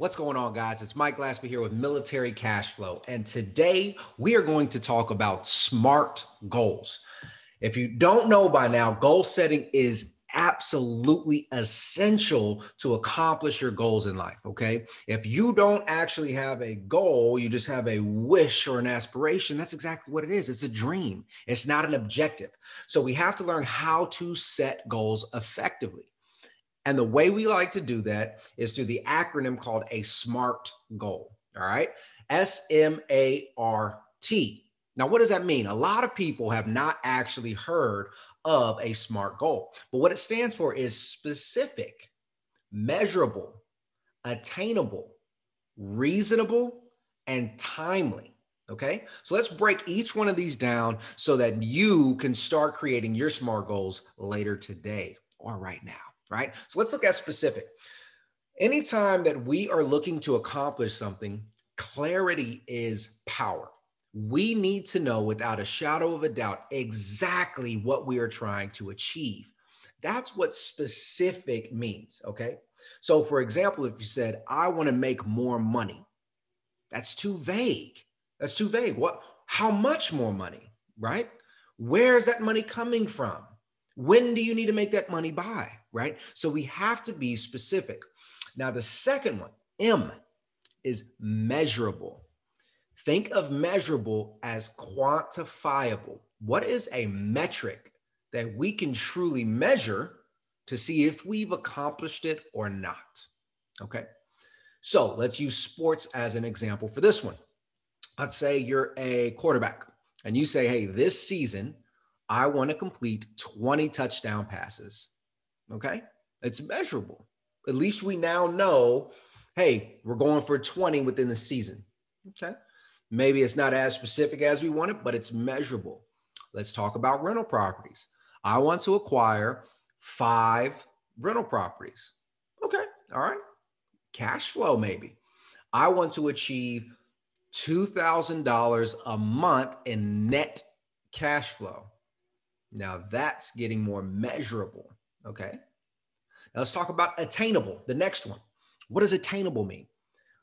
What's going on, guys? It's Mike Glaspie here with Military Cashflow, and today we are going to talk about SMART goals. If you don't know by now, goal setting is absolutely essential to accomplish your goals in life, okay? If you don't actually have a goal, you just have a wish or an aspiration, that's exactly what it is. It's a dream. It's not an objective. So we have to learn how to set goals effectively. And the way we like to do that is through the acronym called a SMART goal. All right. S-M-A-R-T. Now, what does that mean? A lot of people have not actually heard of a SMART goal, but what it stands for is specific, measurable, attainable, reasonable, and timely. Okay. So let's break each one of these down so that you can start creating your SMART goals later today or right now. Right? So let's look at specific. Anytime that we are looking to accomplish something, clarity is power. We need to know without a shadow of a doubt exactly what we are trying to achieve. That's what specific means, okay? So for example, if you said, I want to make more money, that's too vague. That's too vague. How much more money, right? Where is that money coming from? When do you need to make that money by, right? So we have to be specific. Now, the second one, M, is measurable. Think of measurable as quantifiable. What is a metric that we can truly measure to see if we've accomplished it or not? Okay. So let's use sports as an example for this one. Let's say you're a quarterback and you say, hey, this season, I want to complete 20 touchdown passes. Okay. It's measurable. At least we now know, hey, we're going for 20 within the season. Okay. Maybe it's not as specific as we want it, but it's measurable. Let's talk about rental properties. I want to acquire 5 rental properties. Okay. All right. Cash flow, maybe. I want to achieve $2,000 a month in net cash flow. Now that's getting more measurable, okay? Now let's talk about attainable, the next one. What does attainable mean?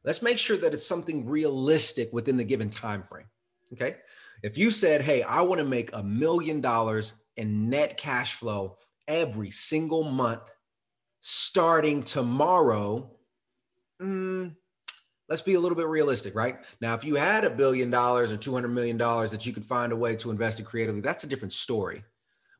Let's make sure that it's something realistic within the given time frame, okay? If you said, hey, I want to make $1 million in net cash flow every single month starting tomorrow, let's be a little bit realistic, right? Now, if you had $1 billion or $200 million that you could find a way to invest it creatively, that's a different story.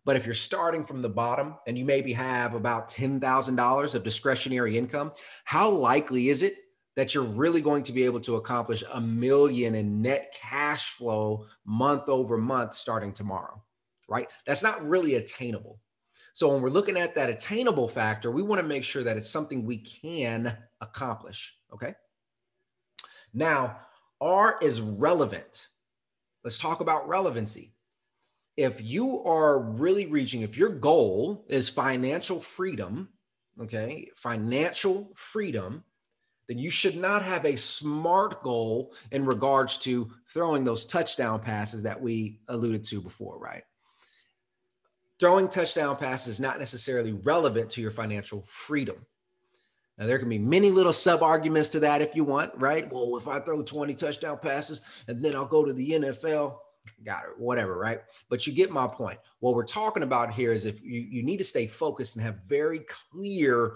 But if you're starting from the bottom and you maybe have about $10,000 of discretionary income, how likely is it that you're really going to be able to accomplish $1 million in net cash flow month over month starting tomorrow, right? That's not really attainable. So when we're looking at that attainable factor, we want to make sure that it's something we can accomplish, okay? Now, R is relevant. Let's talk about relevancy. If you are really reaching, if your goal is financial freedom, okay, financial freedom, then you should not have a SMART goal in regards to throwing those touchdown passes that we alluded to before, right? Throwing touchdown passes is not necessarily relevant to your financial freedom. Now, there can be many little sub-arguments to that if you want, right? Well, if I throw 20 touchdown passes and then I'll go to the NFL, got it, whatever, right? But you get my point. What we're talking about here is if you need to stay focused and have very clear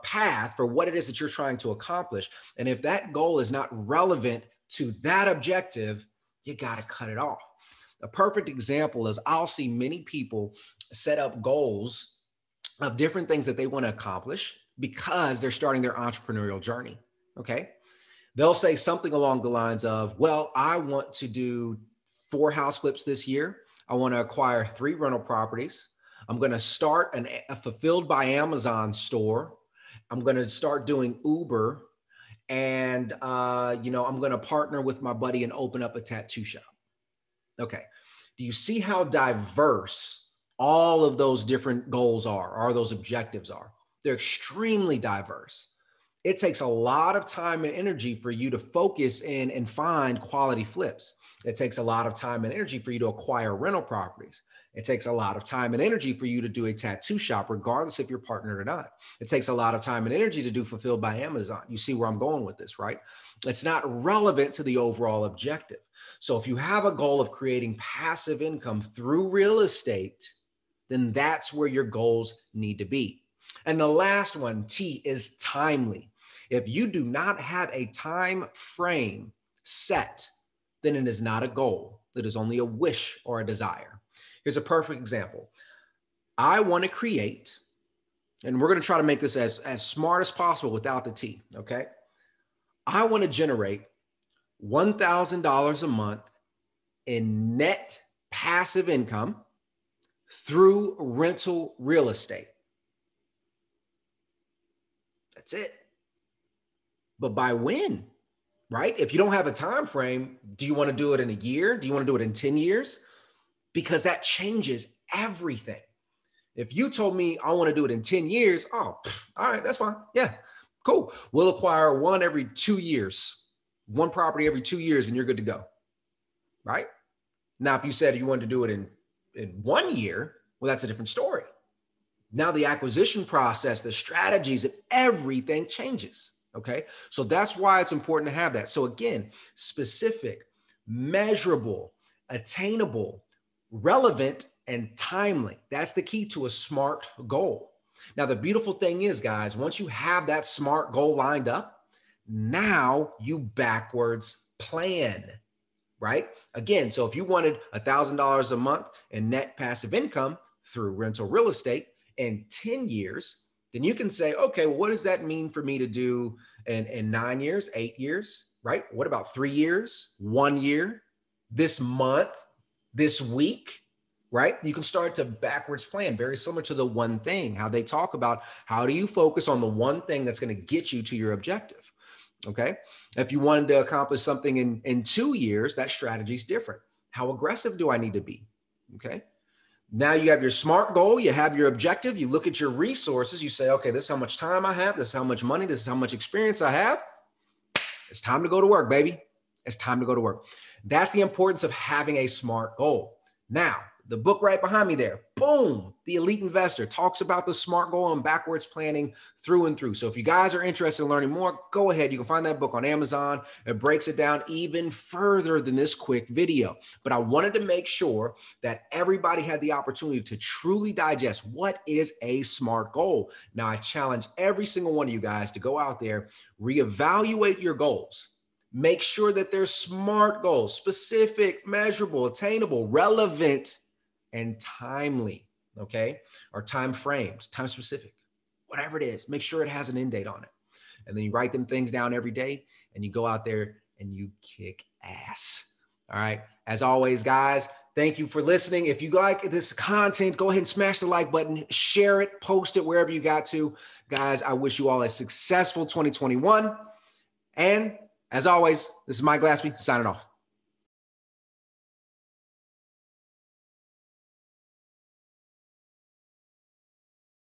path for what it is that you're trying to accomplish. And if that goal is not relevant to that objective, you got to cut it off. A perfect example is I'll see many people set up goals of different things that they want to accomplish because they're starting their entrepreneurial journey, okay? They'll say something along the lines of, well, I want to do 4 house flips this year. I want to acquire 3 rental properties. I'm going to start a fulfilled by Amazon store. I'm going to start doing Uber. And, I'm going to partner with my buddy and open up a tattoo shop. Okay. Do you see how diverse all of those different goals are, or those objectives are? They're extremely diverse. It takes a lot of time and energy for you to focus in and find quality flips. It takes a lot of time and energy for you to acquire rental properties. It takes a lot of time and energy for you to do a tattoo shop, regardless if you're partnered or not. It takes a lot of time and energy to do Fulfilled by Amazon. You see where I'm going with this, right? It's not relevant to the overall objective. So if you have a goal of creating passive income through real estate, then that's where your goals need to be. And the last one, T, is timely. If you do not have a time frame set, then it is not a goal. It is only a wish or a desire. Here's a perfect example. I want to create, and we're going to try to make this as smart as possible without the T, okay? I want to generate $1,000 a month in net passive income through rental real estate. That's it. But by when? Right? If you don't have a time frame, do you want to do it in a year? Do you want to do it in 10 years? Because that changes everything. If you told me I want to do it in 10 years, all right, that's fine. Yeah, cool. We'll acquire one every 2 years, one property every 2 years, and you're good to go. Right? Now, if you said you wanted to do it in 1 year, well, that's a different story. Now the acquisition process, the strategies, and everything changes. Okay. So that's why it's important to have that. So again, specific, measurable, attainable, relevant, and timely. That's the key to a SMART goal. Now, the beautiful thing is, guys, once you have that SMART goal lined up, now you backwards plan, right? Again, so if you wanted $1,000 a month in net passive income through rental real estate in 10 years, then you can say, okay, well, what does that mean for me to do in 9 years, 8 years, right? What about 3 years, 1 year, this month, this week, right? You can start to backwards plan, very similar to the one thing, how they talk about how do you focus on the one thing that's going to get you to your objective, okay? If you wanted to accomplish something in 2 years, that strategy is different. How aggressive do I need to be, okay? Now you have your SMART goal, you have your objective, you look at your resources, you say, okay, this is how much time I have, this is how much money, this is how much experience I have. It's time to go to work, baby. It's time to go to work. That's the importance of having a SMART goal. Now, the book right behind me there, boom, The Elite Investor talks about the SMART goal and backwards planning through and through. So if you guys are interested in learning more, go ahead. You can find that book on Amazon. It breaks it down even further than this quick video. But I wanted to make sure that everybody had the opportunity to truly digest what is a SMART goal. Now, I challenge every single one of you guys to go out there, reevaluate your goals. Make sure that they're SMART goals, specific, measurable, attainable, relevant, and timely, okay? Or time framed, time specific, whatever it is, make sure it has an end date on it. And then you write them things down every day and you go out there and you kick ass. All right. As always, guys, thank you for listening. If you like this content, go ahead and smash the like button, share it, post it wherever you got to. Guys, I wish you all a successful 2021. And as always, this is Mike Glaspie signing off.